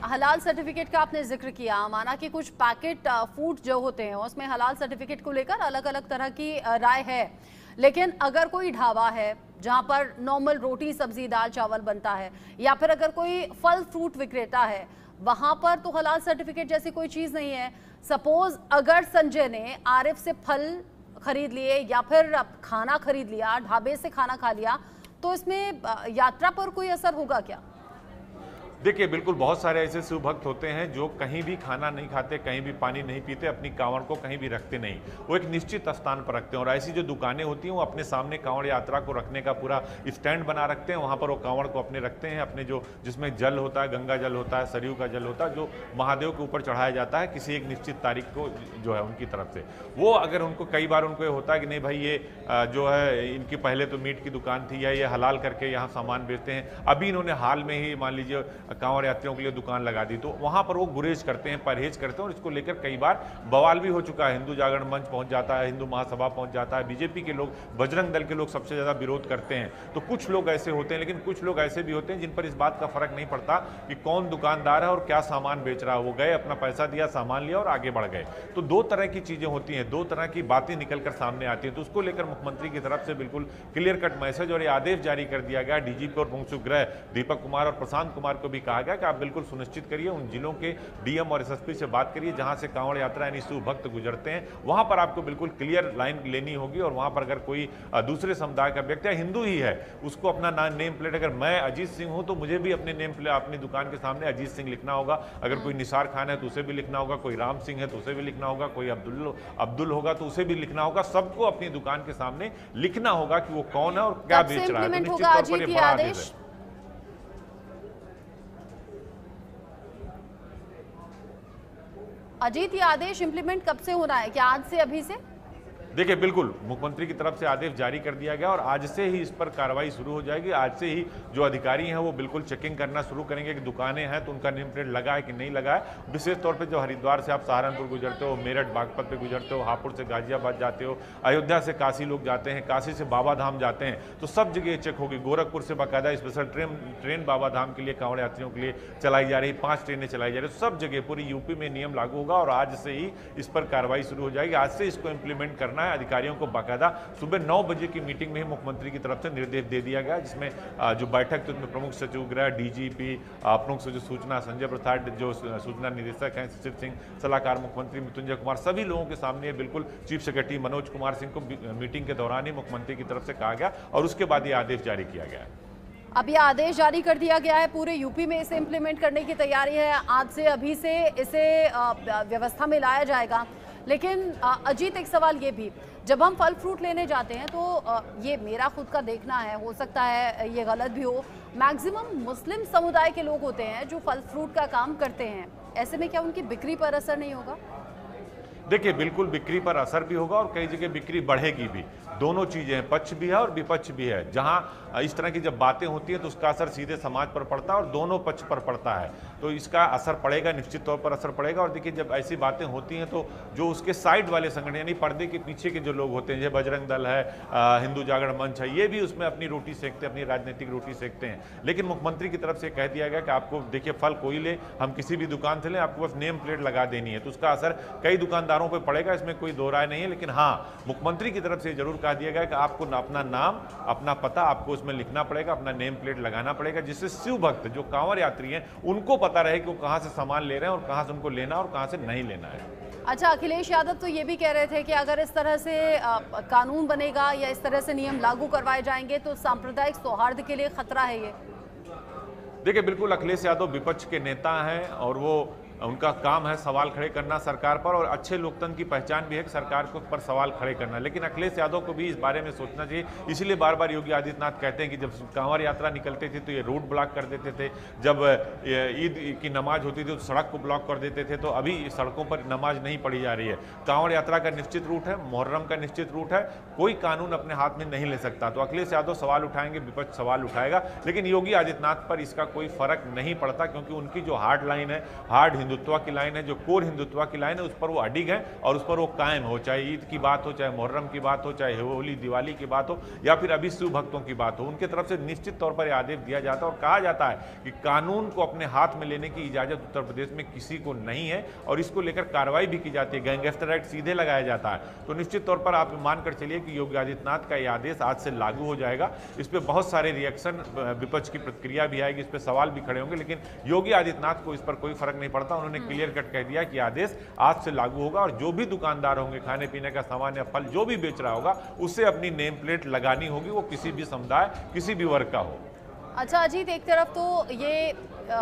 हलाल सर्टिफिकेट का आपने जिक्र किया, माना कि कुछ पैकेट फूड जो होते हैं उसमें हलाल सर्टिफिकेट को लेकर अलग अलग तरह की राय है, लेकिन अगर कोई ढाबा है जहां पर नॉर्मल रोटी सब्जी दाल चावल बनता है, या फिर अगर कोई फल फ्रूट विक्रेता है वहां पर तो हलाल सर्टिफिकेट जैसी कोई चीज नहीं है। सपोज अगर संजय ने आरिफ से फल खरीद लिए या फिर खाना खरीद लिया, ढाबे से खाना खा लिया, तो इसमें यात्रा पर कोई असर होगा क्या? देखिए, बिल्कुल बहुत सारे ऐसे शिव भक्त होते हैं जो कहीं भी खाना नहीं खाते, कहीं भी पानी नहीं पीते, अपनी कांवड़ को कहीं भी रखते नहीं, वो एक निश्चित स्थान पर रखते हैं। और ऐसी जो दुकानें होती हैं वो अपने सामने कांवड़ यात्रा को रखने का पूरा स्टैंड बना रखते हैं, वहाँ पर वो कांवड़ को अपने रखते हैं, अपने जो जिसमें जल होता है, गंगा जल होता है, सरयू का जल होता है, जो महादेव के ऊपर चढ़ाया जाता है किसी एक निश्चित तारीख को जो है उनकी तरफ से। वो अगर उनको कई बार उनको ये होता है कि नहीं भाई ये जो है इनकी पहले तो मीट की दुकान थी या ये हलाल करके यहाँ सामान बेचते हैं, अभी इन्होंने हाल में ही मान लीजिए कांवड़ यात्रियों के लिए दुकान लगा दी, तो वहां पर वो गुरेज करते हैं, परहेज करते हैं। और इसको लेकर कई बार बवाल भी हो चुका है। हिंदू जागरण मंच पहुंच जाता है, हिंदू महासभा पहुंच जाता है, बीजेपी के लोग, बजरंग दल के लोग सबसे ज्यादा विरोध करते हैं। तो कुछ लोग ऐसे होते हैं, लेकिन कुछ लोग ऐसे भी होते हैं जिन पर इस बात का फर्क नहीं पड़ता कि कौन दुकानदार है और क्या सामान बेच रहा है। वो गए, अपना पैसा दिया, सामान लिया और आगे बढ़ गए। तो दो तरह की चीजें होती हैं, दो तरह की बातें निकलकर सामने आती हैं। तो उसको लेकर मुख्यमंत्री की तरफ से बिल्कुल क्लियर कट मैसेज और ये आदेश जारी कर दिया गया। डीजीपी और मुख्य गृह दीपक कुमार और प्रशांत कुमार को भी कहा गया कि आप बिल्कुल सुनिश्चित करिए, उन जिलों के डीएम और एसएसपी से बात करिए जहां से कांवड़ यात्रा यानी शिव भक्त गुजरते हैं, वहां पर आपको बिल्कुल क्लियर लाइन लेनी होगी। और वहां पर अगर कोई दूसरे समुदाय का व्यक्ति है, हिंदू ही है, उसको अपना नेम प्लेट, अगर मैं अजीत सिंह हूं तो मुझे भी अपने नेम प्लेट अपनी दुकान के सामने अजीत सिंह लिखना होगा। अगर कोई निसार खान है तो उसे भी लिखना होगा, कोई राम सिंह है तो उसे भी लिखना होगा, कोई अब्दुल होगा तो उसे भी लिखना होगा। सबको अपनी दुकान के सामने लिखना होगा कि वो कौन है और क्या बेच रहा है। तो निश्चित तौर पर ये बड़ा आदेश है। अजीत, ये आदेश इंप्लीमेंट कब से होना है? क्या आज से, अभी से? देखिए, बिल्कुल मुख्यमंत्री की तरफ से आदेश जारी कर दिया गया और आज से ही इस पर कार्रवाई शुरू हो जाएगी। आज से ही जो अधिकारी हैं वो बिल्कुल चेकिंग करना शुरू करेंगे कि दुकानें हैं तो उनका नेम प्लेट लगा है कि नहीं लगा है। विशेष तौर पे जो हरिद्वार से आप सहारनपुर गुजरते हो, मेरठ बागपत पे गुजरते हो, हापुड़ से गाजियाबाद जाते हो, अयोध्या से काशी लोग जाते हैं, काशी से बाबा धाम जाते हैं, तो सब जगह चेक होगी। गोरखपुर से बाकायदा स्पेशल ट्रेन बाबा धाम के लिए कांवड़ यात्रियों के लिए चलाई जा रही, 5 ट्रेनें चलाई जा रही। सब जगह पूरी यूपी में नियम लागू होगा और आज से ही इस पर कार्रवाई शुरू हो जाएगी। आज से इसको इंप्लीमेंट करना है। अधिकारियों को बाकायदा सुबह 9 बजे की मीटिंग में ही मुख्यमंत्री की तरफ से निर्देश दे दिया गया, जिसमें जो बैठक थी उसमें प्रमुख सचिव गृह, डीजीपी, प्रमुख सचिव सूचना संजय प्रसाद, जो सूचना निदेशक हैं शिशिर सिंह, सलाहकार मुख्यमंत्री मृत्युंजय कुमार, सभी लोगों के सामने बिल्कुल चीफ सेक्रेटरी मनोज कुमार सिंह को मीटिंग के दौरान ही मुख्यमंत्री की तरफ से कहा गया और उसके बाद ये आदेश जारी किया गया है। अब ये आदेश जारी कर दिया गया है, पूरे यूपी में इसे इंप्लीमेंट करने की तैयारी है। आज से, अभी से इसे व्यवस्था में लाया जाएगा। लेकिन अजीत, एक सवाल ये भी, जब हम फल फ्रूट लेने जाते हैं तो ये मेरा खुद का देखना है, हो सकता है ये गलत भी हो, मैक्सिमम मुस्लिम समुदाय के लोग होते हैं जो फल फ्रूट का काम करते हैं। ऐसे में क्या उनकी बिक्री पर असर नहीं होगा? देखिए, बिल्कुल बिक्री पर असर भी होगा और कई जगह बिक्री बढ़ेगी भी। दोनों चीजें हैं, पक्ष भी है और विपक्ष भी है। जहां इस तरह की जब बातें होती हैं तो उसका असर सीधे समाज पर पड़ता है और दोनों पक्ष पर पड़ता है, तो इसका असर पड़ेगा, निश्चित तौर पर असर पड़ेगा। और देखिए, जब ऐसी बातें होती हैं तो जो उसके साइड वाले संगठन यानी पर्दे के पीछे के जो लोग होते हैं, जैसे बजरंग दल है, हिंदू जागरण मंच है, ये भी उसमें अपनी रोटी सेकते हैं, अपनी राजनीतिक रोटी सेकते हैं। लेकिन मुख्यमंत्री की तरफ से कह दिया गया कि आपको देखिए, फल कोई ले, हम किसी भी दुकान से लें, आपको बस नेम प्लेट लगा देनी है, तो उसका असर कई दुकानदारों पर पड़ेगा, इसमें कोई दो राय नहीं है। लेकिन हाँ, मुख्यमंत्री की तरफ से जरूर कहा दिया गया कि आपको अपना नाम, अपना पता आपको उसमें लिखना पड़ेगा, अपना नेम प्लेट लगाना पड़ेगा, जिससे शिव भक्त जो कांवड़ यात्री हैं उनको पता रहे कि वो कहां से सामान ले रहे हैं और कहां से उनको लेना और कहां से नहीं लेना है। अच्छा, अखिलेश यादव तो ये भी कह रहे थे कि अगर इस तरह से कानून बनेगा या इस तरह से नियम लागू करवाए जाएंगे तो सांप्रदायिक सौहार्द के लिए खतरा है ये। देखिए, बिल्कुल अखिलेश यादव विपक्ष के नेता हैं और वो उनका काम है सवाल खड़े करना सरकार पर, और अच्छे लोकतंत्र की पहचान भी है कि सरकार को पर सवाल खड़े करना। लेकिन अखिलेश यादव को भी इस बारे में सोचना चाहिए। इसीलिए बार बार योगी आदित्यनाथ कहते हैं कि जब कांवड़ यात्रा निकलते थे तो ये रोड ब्लॉक कर देते थे, जब ईद की नमाज होती थी तो सड़क को ब्लॉक कर देते थे, तो अभी सड़कों पर नमाज नहीं पढ़ी जा रही है। कांवड़ यात्रा का निश्चित रूट है, मुहर्रम का निश्चित रूट है, कोई कानून अपने हाथ में नहीं ले सकता। तो अखिलेश यादव सवाल उठाएंगे, विपक्ष सवाल उठाएगा, लेकिन योगी आदित्यनाथ पर इसका कोई फर्क नहीं पड़ता, क्योंकि उनकी जो हार्ड लाइन है, हार्ड हिंदुत्व की लाइन है, जो कोर हिंदुत्व की लाइन है, उस पर वो अडिग है और उस पर वो कायम हो, चाहे ईद की बात हो, चाहे मुहर्रम की बात हो, चाहे होली दिवाली की बात हो, या फिर अभी शिव भक्तों की बात हो। उनके तरफ से निश्चित तौर पर आदेश दिया जाता है और कहा जाता है कि कानून को अपने हाथ में लेने की इजाजत उत्तर प्रदेश में किसी को नहीं है और इसको लेकर कार्रवाई भी की जाती है, गैंगस्टर एक्ट सीधे लगाया जाता है। तो निश्चित तौर पर आप मानकर चलिए कि योगी आदित्यनाथ का यह आदेश आज से लागू हो जाएगा। इस पर बहुत सारे रिएक्शन, विपक्ष की प्रतिक्रिया भी आएगी, इस पर सवाल भी खड़े होंगे, लेकिन योगी आदित्यनाथ को इस पर कोई फर्क नहीं पड़ता। उन्होंने क्लियर कट कह दिया कि आदेश आज से लागू होगा और जो भी दुकानदार होंगे, खाने पीने का सामान या फल जो भी बेच रहा होगा, उससे अपनी नेम प्लेट लगानी होगी, वो किसी भी समुदाय, किसी भी वर्ग का हो। अच्छा अजीत, एक तरफ तो ये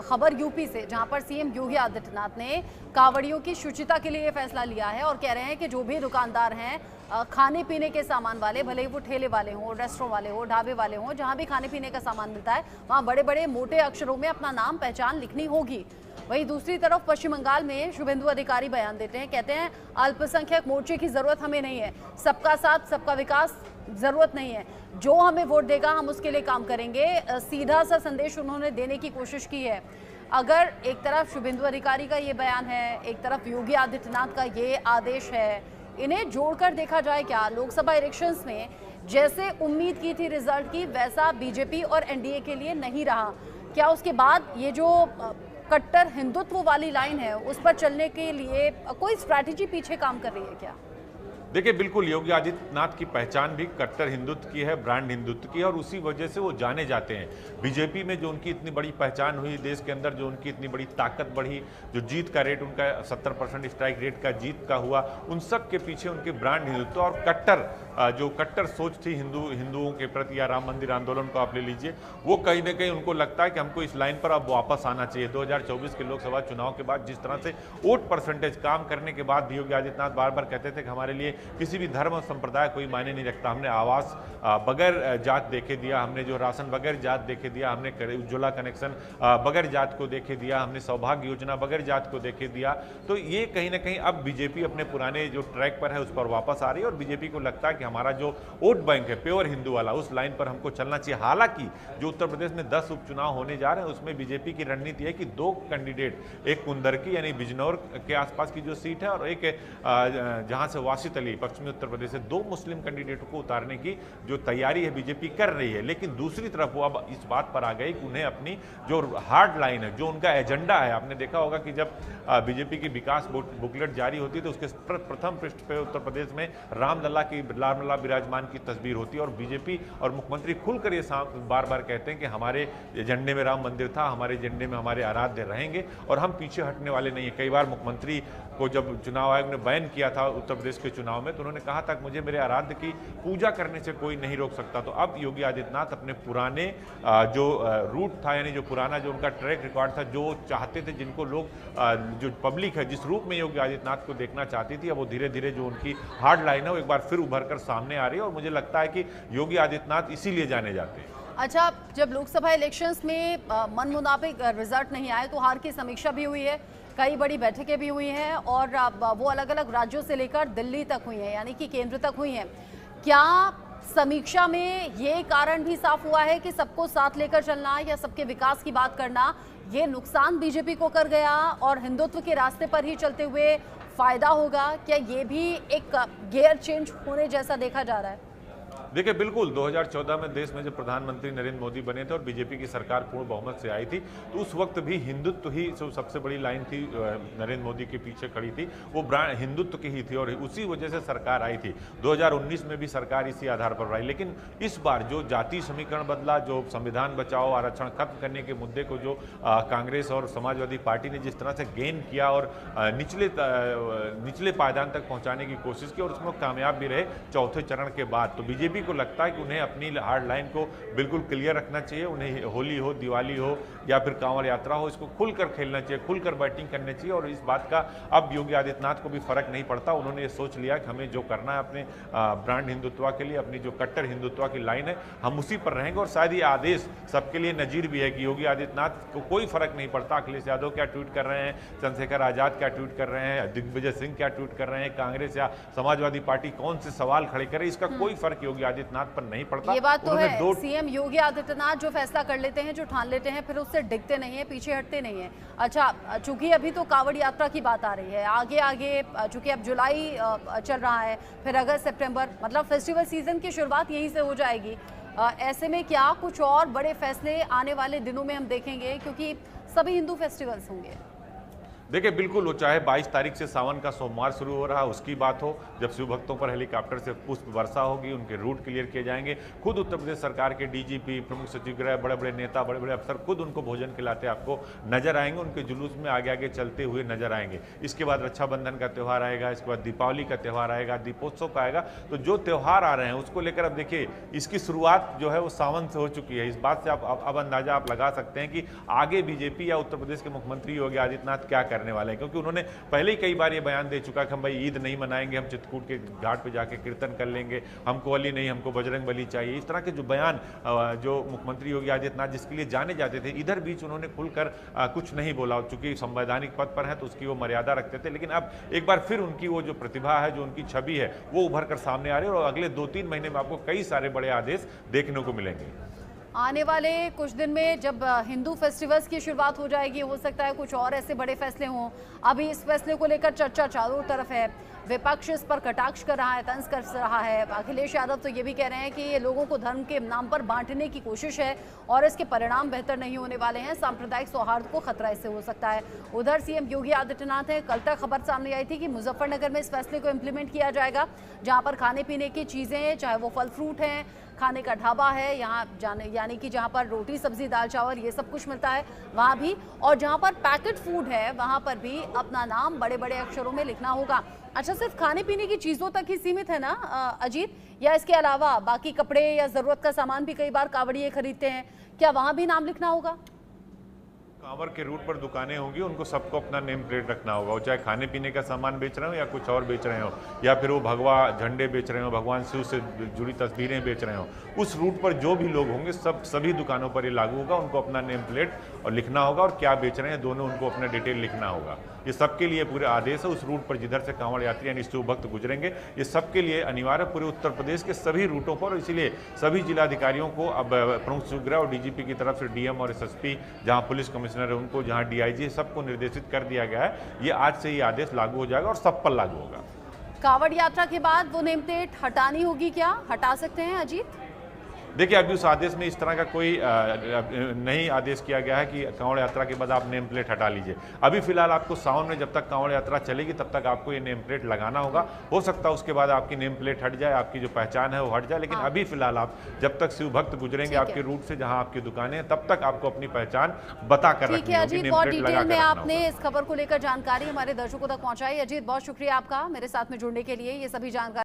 खबर यूपी से, जहां पर सीएम योगी आदित्यनाथ ने कांवड़ियों की शुचिता के लिए ये फैसला लिया है और कह रहे हैं कि जो भी दुकानदार हैं खाने पीने के सामान वाले, भले ही वो ठेले वाले हों, रेस्टोरेंट वाले हों, ढाबे वाले हों, जहां भी खाने पीने का सामान मिलता है वहां बड़े बड़े मोटे अक्षरों में अपना नाम पहचान लिखनी होगी। वहीं दूसरी तरफ पश्चिम बंगाल में शुभेंदु अधिकारी बयान देते हैं, कहते हैं अल्पसंख्यक मोर्चे की जरूरत हमें नहीं है, सबका साथ सबका विकास जरूरत नहीं है, जो हमें वोट देगा हम उसके लिए काम करेंगे। सीधा सा संदेश उन्होंने देने की कोशिश की है। अगर एक तरफ शुभेंदु अधिकारी का ये बयान है, एक तरफ योगी आदित्यनाथ का ये आदेश है, इन्हें जोड़कर देखा जाए क्या लोकसभा इलेक्शंस में जैसे उम्मीद की थी रिजल्ट की, वैसा बीजेपी और एनडीए के लिए नहीं रहा क्या? उसके बाद ये जो कट्टर हिंदुत्व वाली लाइन है उस पर चलने के लिए कोई स्ट्रैटेजी पीछे काम कर रही है क्या? देखिए, बिल्कुल योगी आदित्यनाथ की पहचान भी कट्टर हिंदुत्व की है, ब्रांड हिंदुत्व की है और उसी वजह से वो जाने जाते हैं। बीजेपी में जो उनकी इतनी बड़ी पहचान हुई, देश के अंदर जो उनकी इतनी बड़ी ताकत बढ़ी, जो जीत का रेट उनका 70% स्ट्राइक रेट का जीत का हुआ, उन सब के पीछे उनके ब्रांड हिंदुत्व और जो कट्टर सोच थी हिंदुओं के प्रति, या राम मंदिर आंदोलन को आप ले लीजिए, वो कहीं ना कहीं उनको लगता है कि हमको इस लाइन पर अब वापस आना चाहिए। 2024 के लोकसभा चुनाव के बाद जिस तरह से वोट परसेंटेज काम करने के बाद भी योगी आदित्यनाथ बार बार कहते थे कि हमारे लिए किसी भी धर्म और संप्रदाय कोई मायने नहीं रखता, हमने आवास बगैर जात देखे दिया, हमने जो राशन बगैर जात देखे दिया, हमने उज्ज्वला कनेक्शन बगैर जात को देखे दिया, हमने सौभाग्य योजना बगैर जात को देखे दिया। तो ये कहीं ना कहीं अब बीजेपी अपने पुराने जो ट्रैक पर है उस पर वापस आ रही है और बीजेपी को लगता है कि हमारा जो वोट बैंक है प्योर हिंदू वाला, उस लाइन पर हमको चलना चाहिए। हालांकि जो उत्तर प्रदेश में 10 उपचुनाव होने जा रहे हैं उसमें बीजेपी की रणनीति है कि 2 कैंडिडेट, एक कुंदरकी यानी बिजनौर के आसपास की जो सीट है और एक जहां से वासित अली पश्चिमी उत्तर प्रदेश से, 2 मुस्लिम कैंडिडेटों को उतारने की जो तैयारी है बीजेपी कर रही है। लेकिन दूसरी तरफ वो अब इस बात पर आ गई कि उन्हें अपनी जो हार्ड लाइन है, जो उनका एजेंडा है, आपने देखा होगा कि जब बीजेपी की विकास बुकलेट जारी होती है तो उसके प्रथम पृष्ठ पे उत्तर प्रदेश में रामलला विराजमान की तस्वीर होती है और बीजेपी और मुख्यमंत्री खुलकर ये बार बार कहते हैं कि हमारे एजेंडे में राम मंदिर था, हमारे एजेंडे में हमारे आराध्य रहेंगे और हम पीछे हटने वाले नहीं है। कई बार मुख्यमंत्री को जब चुनाव आयोग ने बैन किया था उत्तर प्रदेश के चुनाव में तो उन्होंने कहा था कि मुझे मेरे आराध्य की पूजा करने से कोई नहीं रोक सकता। तो अब योगी आदित्यनाथ अपने पुराने जो रूट था, यानी जो पुराना जो उनका ट्रैक रिकॉर्ड था, जो चाहते थे, जिनको लोग जो पब्लिक है जिस रूप में योगी आदित्यनाथ को देखना चाहती थी, अब वो धीरे धीरे जो उनकी हार्ड लाइन है वो एक बार फिर उभर कर सामने आ रही है और मुझे लगता है कि योगी आदित्यनाथ इसीलिए जाने जाते हैं। अच्छा, जब लोकसभा इलेक्शंस में मन मुताबिक रिजल्ट नहीं आए तो हार की समीक्षा भी हुई है, कई बड़ी बैठकें भी हुई हैं और वो अलग अलग राज्यों से लेकर दिल्ली तक हुई हैं, यानी कि केंद्र तक हुई हैं। क्या समीक्षा में ये कारण भी साफ हुआ है कि सबको साथ लेकर चलना या सबके विकास की बात करना ये नुकसान बीजेपी को कर गया और हिंदुत्व के रास्ते पर ही चलते हुए फायदा होगा? क्या ये भी एक गियर चेंज होने जैसा देखा जा रहा है? देखिए, बिल्कुल 2014 में देश में जब प्रधानमंत्री नरेंद्र मोदी बने थे और बीजेपी की सरकार पूर्ण बहुमत से आई थी तो उस वक्त भी हिंदुत्व ही जो सबसे बड़ी लाइन थी नरेंद्र मोदी के पीछे खड़ी थी, वो ब्रांड हिंदुत्व की ही थी और उसी वजह से सरकार आई थी। 2019 में भी सरकार इसी आधार पर आई। लेकिन इस बार जो जाति समीकरण बदला, जो संविधान बचाओ आरक्षण खत्म करने के मुद्दे को जो कांग्रेस और समाजवादी पार्टी ने जिस तरह से गेन किया और निचले पायदान तक पहुंचाने की कोशिश की और उसमें कामयाब भी रहे चौथे चरण के बाद, तो बीजेपी को लगता है कि उन्हें अपनी हार्ड लाइन को बिल्कुल क्लियर रखना चाहिए। उन्हें होली हो, दिवाली हो या फिर कांवड़ यात्रा हो, इसको खुलकर खेलना चाहिए, खुलकर बैटिंग करनी चाहिए और इस बात का अब योगी आदित्यनाथ को भी फर्क नहीं पड़ता। उन्होंने ये सोच लिया कि हमें जो करना है अपने ब्रांड हिंदुत्व के लिए, अपनी जो कट्टर हिंदुत्व की लाइन है, हम उसी पर रहेंगे और शायद ये आदेश सबके लिए नजीर भी है कि योगी आदित्यनाथ को कोई फर्क नहीं पड़ता अखिलेश यादव क्या ट्वीट कर रहे हैं, चंद्रशेखर आजाद क्या ट्वीट कर रहे हैं, दिग्विजय सिंह क्या ट्वीट कर रहे हैं, कांग्रेस या समाजवादी पार्टी कौन से सवाल खड़े करे, इसका कोई फर्क योगी आदित्यनाथ पर नहीं पड़ता। ये बात तो उन्होंने है, दो सीएम योगी आदित्यनाथ जो फैसला कर लेते हैं, जो ठान लेते हैं, फिर उससे डिगते नहीं है, पीछे हटते नहीं है। अच्छा, चूंकि अभी तो कांवड़ यात्रा की बात आ रही है, आगे आगे चूंकि अब जुलाई चल रहा है, फिर अगस्त सितंबर, मतलब फेस्टिवल सीजन की शुरुआत यहीं से हो जाएगी। ऐसे में क्या कुछ और बड़े फैसले आने वाले दिनों में हम देखेंगे, क्योंकि सभी हिंदू फेस्टिवल्स होंगे? देखिए बिल्कुल, वो चाहे 22 तारीख से सावन का सोमवार शुरू हो रहा है उसकी बात हो, जब शिव भक्तों पर हेलीकॉप्टर से पुष्प वर्षा होगी, उनके रूट क्लियर किए जाएंगे। खुद उत्तर प्रदेश सरकार के डीजीपी, प्रमुख सचिव गृह, बड़े बड़े नेता, बड़े बड़े अफसर खुद उनको भोजन खिलाते आपको नजर आएंगे, उनके जुलूस में आगे आगे चलते हुए नजर आएंगे। इसके बाद रक्षाबंधन का त्यौहार आएगा, इसके बाद दीपावली का त्यौहार आएगा, दीपोत्सव का आएगा। तो जो त्यौहार आ रहे हैं उसको लेकर अब देखिए, इसकी शुरुआत जो है वो सावन से हो चुकी है। इस बात से आप अब अंदाजा आप लगा सकते हैं कि आगे बीजेपी या उत्तर प्रदेश के मुख्यमंत्री योगी आदित्यनाथ क्या करने वाले हैं, क्योंकि उन्होंने पहले ही कई बार ये बयान दे चुका कि हम भाई ईद नहीं मनाएंगे, हम चित्रकूट के घाट पे जाके कीर्तन कर लेंगे, हमको अली नहीं, हमको बजरंग बली चाहिए। इस तरह के जो बयान जो मुख्यमंत्री योगी आदित्यनाथ जिसके लिए जाने जाते थे, इधर बीच उन्होंने खुलकर कुछ नहीं बोला, चूंकि संवैधानिक पद पर है तो उसकी वो मर्यादा रखते थे। लेकिन अब एक बार फिर उनकी वो जो प्रतिभा है, जो उनकी छवि है, वो उभर कर सामने आ रही है और अगले 2-3 महीने में आपको कई सारे बड़े आदेश देखने को मिलेंगे। आने वाले कुछ दिन में जब हिंदू फेस्टिवल्स की शुरुआत हो जाएगी, हो सकता है कुछ और ऐसे बड़े फैसले हों। अभी इस फैसले को लेकर चर्चा चारों तरफ है, विपक्ष इस पर कटाक्ष कर रहा है, तंज कर रहा है। अखिलेश यादव तो ये भी कह रहे हैं कि ये लोगों को धर्म के नाम पर बांटने की कोशिश है और इसके परिणाम बेहतर नहीं होने वाले हैं, सांप्रदायिक सौहार्द को खतरा इससे हो सकता है। उधर सीएम योगी आदित्यनाथ है, कल तक खबर सामने आई थी कि मुजफ्फरनगर में इस फैसले को इम्प्लीमेंट किया जाएगा, जहाँ पर खाने पीने की चीज़ें, चाहे वो फल फ्रूट हैं, खाने का ढाबा है, यहाँ जाने यानी कि जहाँ पर रोटी सब्जी दाल चावल ये सब कुछ मिलता है वहाँ भी, और जहाँ पर पैकेट फूड है वहाँ पर भी अपना नाम बड़े बड़े अक्षरों में लिखना होगा। अच्छा, सिर्फ खाने पीने की चीज़ों तक ही सीमित है ना अजीत, या इसके अलावा बाकी कपड़े या ज़रूरत का सामान भी कई बार कांवड़िए खरीदते हैं, क्या वहाँ भी नाम लिखना होगा? कांवर के रूट पर दुकानें होंगी, उनको सबको अपना नेम प्लेट रखना होगा, वो चाहे खाने पीने का सामान बेच रहे हो या कुछ और बेच रहे हो, या फिर वो भगवा झंडे बेच रहे हो, भगवान शिव से जुड़ी तस्वीरें बेच रहे हो। उस रूट पर जो भी लोग होंगे सभी दुकानों पर ये लागू होगा, उनको अपना नेम प्लेट और लिखना होगा और क्या बेच रहे हैं दोनों उनको अपना डिटेल लिखना होगा। ये सबके लिए पूरे आदेश है। उस रूट पर जिधर से कांवड़ यात्री यानी शिव भक्त गुजरेंगे, ये सबके लिए अनिवार्य पूरे उत्तर प्रदेश के सभी रूटों पर, इसीलिए सभी जिलाधिकारियों को अब प्रमुख सचिव गृह और डीजीपी की तरफ से डीएम और एसएसपी, जहां पुलिस कमिश्नर है उनको, जहां डीआईजी है, सबको निर्देशित कर दिया गया है। ये आज से ये आदेश लागू हो जाएगा और सब पर लागू होगा। कांवड़ यात्रा के बाद वो नेम प्लेट हटानी होगी, क्या हटा सकते हैं अजीत? देखिए, अभी उस आदेश में इस तरह का कोई नहीं आदेश किया गया है कि कांवड़ यात्रा के बाद आप नेम प्लेट हटा लीजिए। अभी फिलहाल आपको सावन में जब तक कांवड़ यात्रा चलेगी तब तक आपको ये नेम प्लेट लगाना होगा। हो सकता है उसके बाद आपकी नेम प्लेट हट जाए, आपकी जो पहचान है वो हट जाए, लेकिन अभी फिलहाल आप जब तक शिव भक्त गुजरेंगे आपके रूट से जहां आपकी दुकानें हैं, तब तक आपको अपनी पहचान बता कर रखनी होगी। अजीत, बहुत डिटेल में आपने इस खबर को लेकर जानकारी हमारे दर्शकों तक पहुंचाई। अजीत, बहुत शुक्रिया आपका मेरे साथ में जुड़ने के लिए। ये सभी जानकारी